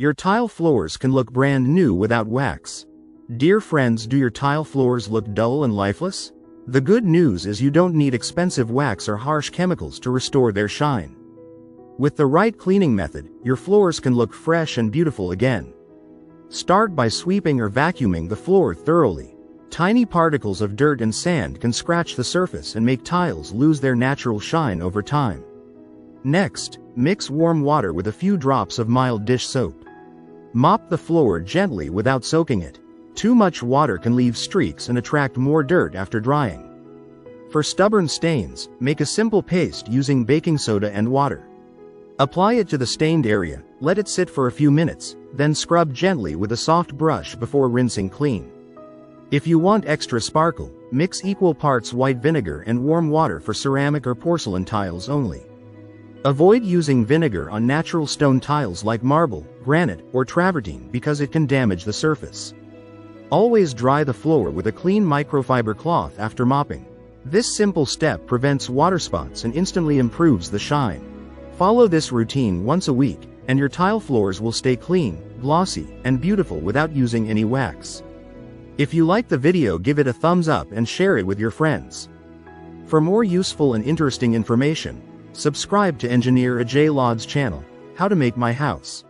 Your tile floors can look brand new without wax. Dear friends, do your tile floors look dull and lifeless? The good news is you don't need expensive wax or harsh chemicals to restore their shine. With the right cleaning method, your floors can look fresh and beautiful again. Start by sweeping or vacuuming the floor thoroughly. Tiny particles of dirt and sand can scratch the surface and make tiles lose their natural shine over time. Next, mix warm water with a few drops of mild dish soap. Mop the floor gently without soaking it. Too much water can leave streaks and attract more dirt after drying. For stubborn stains, make a simple paste using baking soda and water. Apply it to the stained area, let it sit for a few minutes, then scrub gently with a soft brush before rinsing clean. If you want extra sparkle, mix equal parts white vinegar and warm water for ceramic or porcelain tiles only. Avoid using vinegar on natural stone tiles like marble, granite, or travertine because it can damage the surface. Always dry the floor with a clean microfiber cloth after mopping. This simple step prevents water spots and instantly improves the shine. Follow this routine once a week, and your tile floors will stay clean, glossy, and beautiful without using any wax. If you like the video, give it a thumbs up and share it with your friends. For more useful and interesting information, subscribe to Engineer Ajay Lod's channel, How to Make My House.